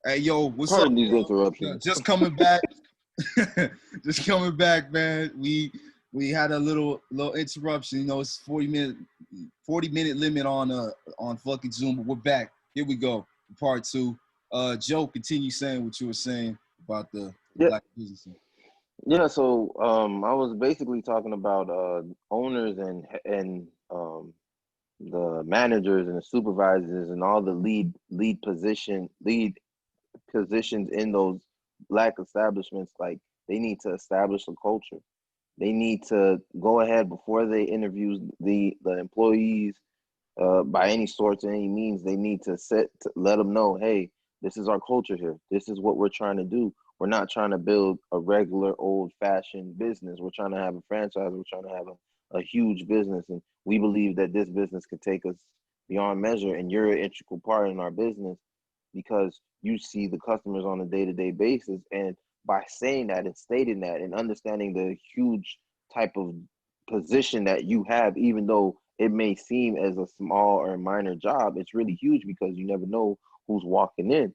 Hey, yo, what's up? Pardon these interruptions. Just coming back. Just coming back, man. We had a little interruption. You know, it's 40-minute limit on fucking Zoom, but we're back. Here we go. Part 2. Joe, continue saying what you were saying about the black business. Yeah, so I was basically talking about owners and the managers and the supervisors and all the lead positions in those black establishments. Like, they need to establish a culture. They need to go ahead before they interview the employees by any sorts or any means. They need to let them know, hey, this is our culture here. This is what we're trying to do. We're not trying to build a regular old-fashioned business. We're trying to have a franchise. We're trying to have a huge business, and we believe that this business could take us beyond measure, and you're an integral part in our business because you see the customers on a day-to-day basis. And by saying that and stating that and understanding the huge type of position that you have, even though it may seem as a small or minor job, it's really huge because you never know who's walking in.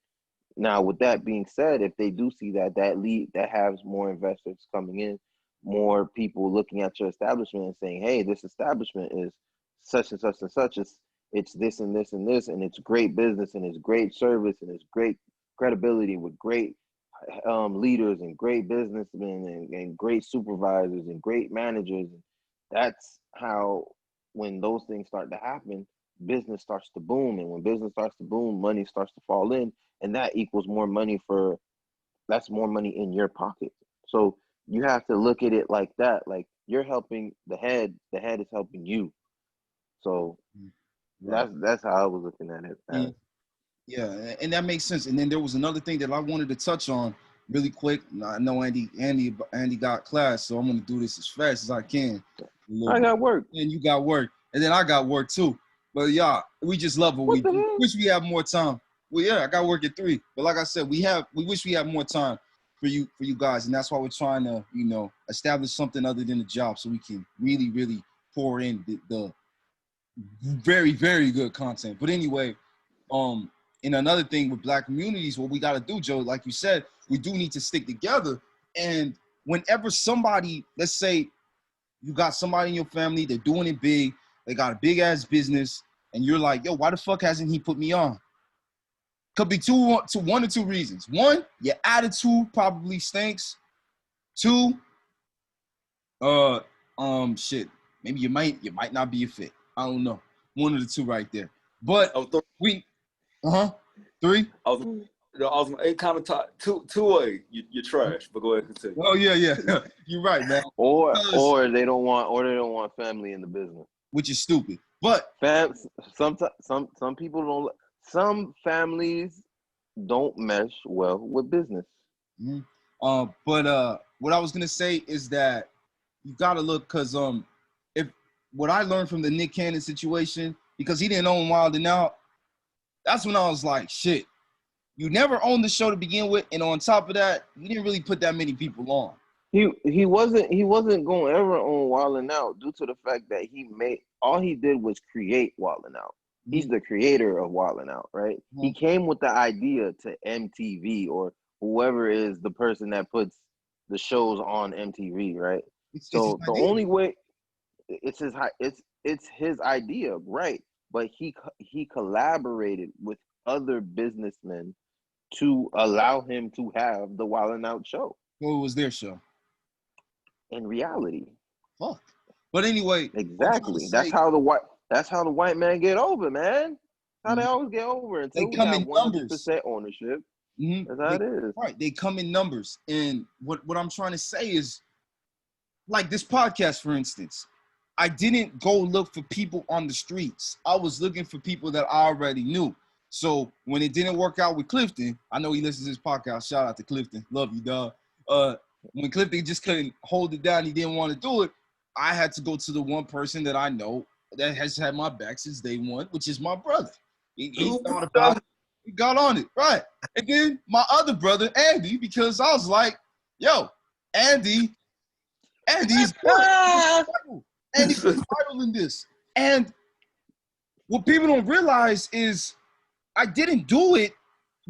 Now, with that being said, if they do see that has more investors coming in, more people looking at your establishment and saying, hey, this establishment is such and such and such, it's this and this and this, and it's great business and it's great service and it's great credibility with great leaders and great businessmen and great supervisors and great managers. That's how, when those things start to happen, business starts to boom. And when business starts to boom, money starts to fall in, and that equals more money that's more money in your pocket. So you have to look at it like that. Like, you're helping the head is helping you. So that's how I was looking at it. Yeah, and that makes sense. And then there was another thing that I wanted to touch on really quick. I know Andy got class, so I'm gonna do this as fast as I can. I got work. And you got work. And then I got work too. But yeah, we just love what we do. Wish we have more time. Well, yeah, I got work at 3. But like I said, we wish we had more time for you guys. And that's why we're trying to, establish something other than the job so we can really, really pour in the very, very good content. But anyway, and another thing with black communities, what we got to do, Joe, like you said, we do need to stick together. And whenever somebody, let's say you got somebody in your family, they're doing it big, they got a big ass business, and you're like, yo, why the fuck hasn't he put me on? Could be one or two reasons. One, your attitude probably stinks. 2, maybe you might not be a fit. I don't know. One of the 2 right there. But 3. It kind of taught two way. You're trash, but go ahead and continue. Oh yeah. You're right, man. Or they don't want family in the business, which is stupid. But some people don't. Some families don't mesh well with business. Mm-hmm. But what I was gonna say is that you gotta look, cause if what I learned from the Nick Cannon situation, because he didn't own Wild 'N Out, that's when I was like, shit. You never owned the show to begin with, and on top of that, you didn't really put that many people on. He wasn't going to ever own Wild 'N Out due to the fact that all he did was create Wild 'N Out. Mm-hmm. He's the creator of Wild 'N Out, right? Mm-hmm. He came with the idea to MTV or whoever is the person that puts the shows on MTV, right? It's the only way, it's his idea, right? But he collaborated with other businessmen to allow him to have the Wild 'N Out show. Well, it was their show. In reality. Fuck. But anyway. Exactly. That's how the white man get over, man. How they always get over until they come in 100% ownership. Mm-hmm. That's how it is. Right. They come in numbers. And what I'm trying to say is, like this podcast, for instance, I didn't go look for people on the streets. I was looking for people that I already knew. So when it didn't work out with Clifton, I know he listens to this podcast. Shout out to Clifton. Love you, dog. When Clifton just couldn't hold it down, he didn't want to do it. I had to go to the one person that I know that has had my back since day one, which is my brother. He thought about it. He got on it, right? And then my other brother, Andy, because I was like, yo, Andy's good. Andy's vital in this. And what people don't realize is I didn't do it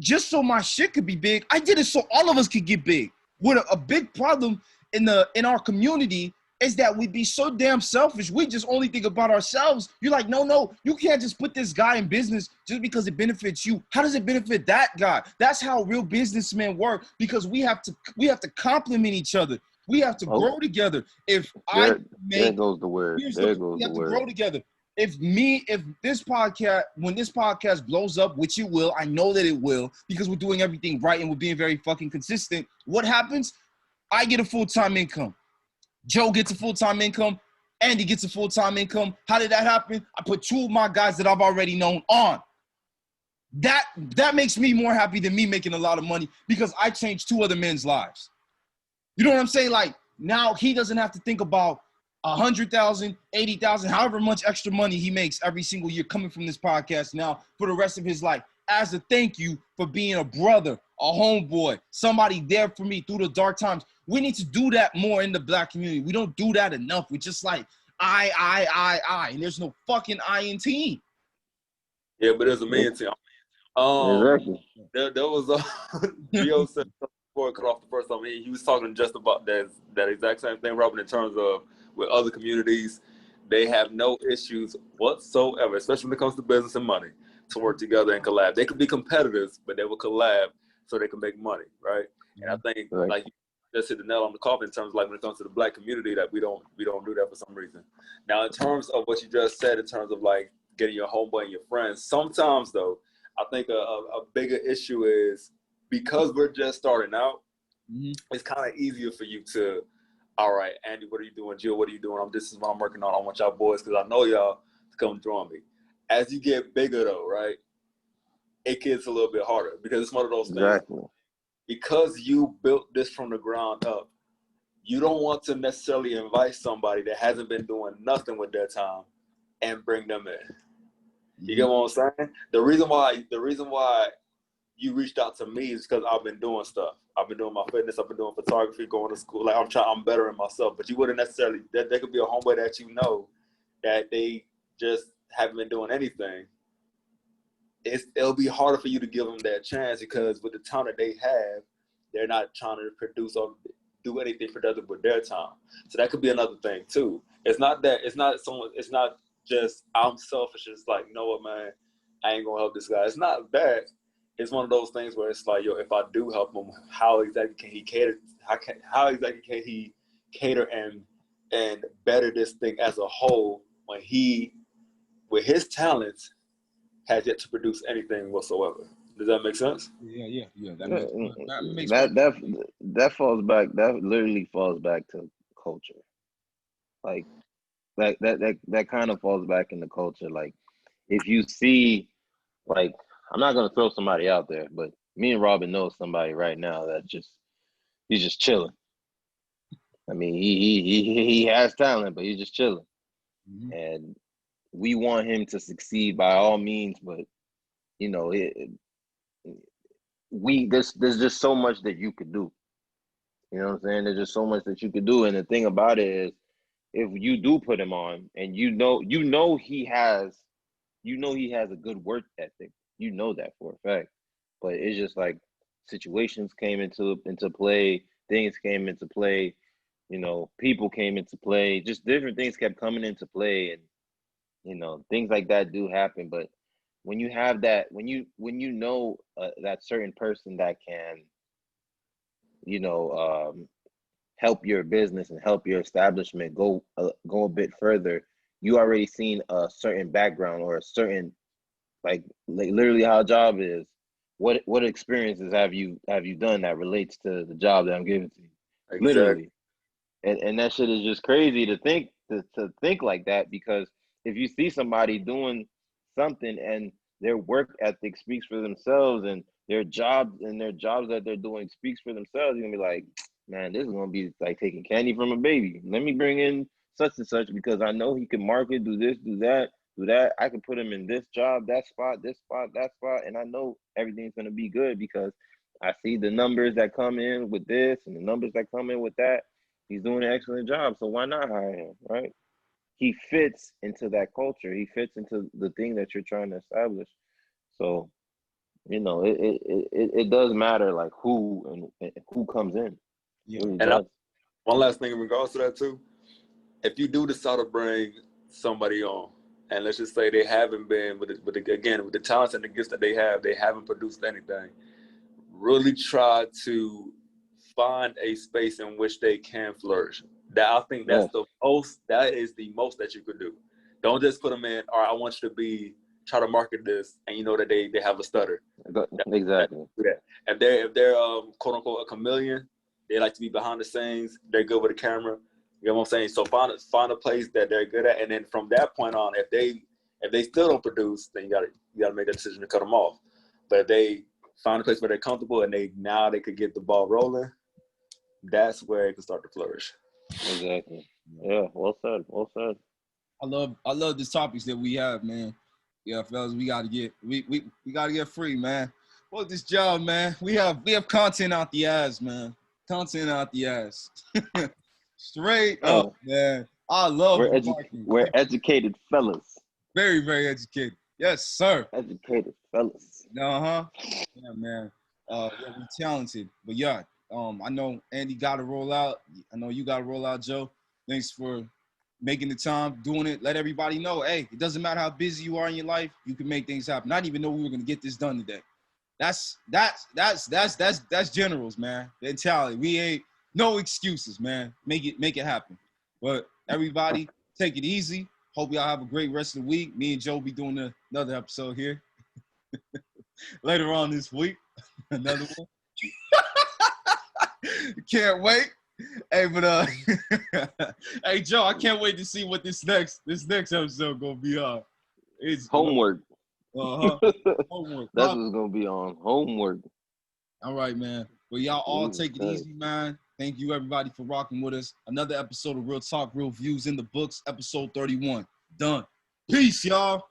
just so my shit could be big. I did it so all of us could get big. What a big problem in our community is that we be so damn selfish. We just only think about ourselves. You're like, no, you can't just put this guy in business just because it benefits you. How does it benefit that guy? That's how real businessmen work, because we have to complement each other. We have to grow together. If there goes the word. There goes we have the to word. grow together. If this podcast, when this podcast blows up, which it will, I know that it will, because we're doing everything right and we're being very fucking consistent. What happens? I get a full-time income. Joe gets a full-time income. Andy gets a full-time income. How did that happen? I put 2 of my guys that I've already known on. That makes me more happy than me making a lot of money, because I changed 2 other men's lives. You know what I'm saying? Like, now he doesn't have to think about 100,000, 80,000, however much extra money he makes every single year coming from this podcast now for the rest of his life, as a thank you for being a brother, a homeboy, somebody there for me through the dark times. We need to do that more in the Black community. We don't do that enough. We're just like, I, and there's no fucking I in team. Yeah, but there's a man team. Exactly. There was Gio said before it cut off the first time. He was talking just about that exact same thing, Robin, in terms of with other communities, they have no issues whatsoever, especially when it comes to business and money, to work together and collab. They could be competitors, but they will collab so they can make money, right? And I think like you just hit the nail on the coffin in terms of like when it comes to the Black community, that we don't do that for some reason. Now, in terms of what you just said, in terms of like getting your homeboy and your friends, sometimes though, I think a bigger issue is because we're just starting out, it's kind of easier for you to, all right, Andy, what are you doing? Jill, what are you doing? This is what I'm working on. I want y'all boys, because I know y'all to come join me. As you get bigger though, right, it gets a little bit harder, because it's one of those things. Because you built this from the ground up, you don't want to necessarily invite somebody that hasn't been doing nothing with their time and bring them in. You get what I'm saying? The reason why you reached out to me is because I've been doing stuff. I've been doing my fitness. I've been doing photography, going to school. Like I'm bettering myself. But you wouldn't necessarily, that there could be a homeboy that you know that they just haven't been doing anything. It'll be harder for you to give them that chance, because with the time that they have, they're not trying to produce or do anything productive with their time. So that could be another thing too. It's not just I'm selfish. It's like, you know what, man, I ain't gonna help this guy. It's not that. It's one of those things where it's like, yo, if I do help him, how exactly can he cater? How exactly can he cater and better this thing as a whole when he, with his talents, has yet to produce anything whatsoever? Does that make sense? Yeah. That falls back. That literally falls back to culture. Like that kind of falls back into culture. Like, if you see, like, I'm not gonna throw somebody out there, but me and Robin know somebody right now that he's just chilling. I mean, he has talent, but he's just chilling, and we want him to succeed by all means. But you know, there's just so much that you could do. You know what I'm saying? There's just so much that you could do, and the thing about it is, if you do put him on, and you know he has a good work ethic. You know that for a fact. But it's just like situations came into play, things came into play, you know, people came into play, just different things kept coming into play, and you know, things like that do happen. But when you have that, when you know that certain person that can, you know, help your business and help your establishment go a bit further, you already seen a certain background or a certain, like literally how a job is. What experiences have you done that relates to the job that I'm giving to you? Exactly. Literally, and that shit is just crazy to think like that, because if you see somebody doing something and their work ethic speaks for themselves, and their jobs that they're doing speaks for themselves, you're gonna be like, man, this is gonna be like taking candy from a baby. Let me bring in such and such, because I know he can market, do this, do that. I can put him in this job, that spot, this spot, that spot, and I know everything's gonna be good because I see the numbers that come in with this and the numbers that come in with that. He's doing an excellent job, so why not hire him, right? He fits into that culture. He fits into the thing that you're trying to establish. So you know, it does matter like who and who comes in. Yeah. Really And does. one last thing in regards to that too, if you do decide to bring somebody on, and let's just say they haven't been with the talents and the gifts that they haven't produced anything, really try to find a space in which they can flourish. I think that is the most that you could do. Don't just put them in, all right, I want you to try to market this, and you know that they have a stutter. Exactly. If they're quote unquote a chameleon, they like to be behind the scenes, they're good with a camera. You know what I'm saying? So find a place that they're good at, and then from that point on, if they still don't produce, then you gotta make a decision to cut them off. But if they find a place where they're comfortable and they could get the ball rolling, that's where it can start to flourish. Exactly. Yeah. Well said. Well said. I love the topics that we have, man. Yeah, fellas, we gotta get free, man. Fuck this job, man. We have content out the ass, man. Content out the ass. Straight up, man. I love marketing. We're educated fellas. Very, very educated. Yes, sir. Educated fellas. Yeah, man. Yeah, we talented. But yeah, I know Andy gotta roll out. I know you gotta roll out, Joe. Thanks for making the time, doing it. Let everybody know, hey, it doesn't matter how busy you are in your life, you can make things happen. I didn't even know we were gonna get this done today. That's generals, man. Mentality. We ain't no excuses, man. Make it happen. But everybody, take it easy. Hope y'all have a great rest of the week. Me and Joe be doing another episode here later on this week. Another one. Can't wait. Hey, but hey Joe, I can't wait to see what this next episode gonna be on. It's homework. Homework. That's what's gonna be on. Homework. All right, man. Well, y'all all take it easy, man. Thank you everybody for rocking with us. Another episode of Real Talk, Real Views in the books, episode 31. Done. Peace, y'all.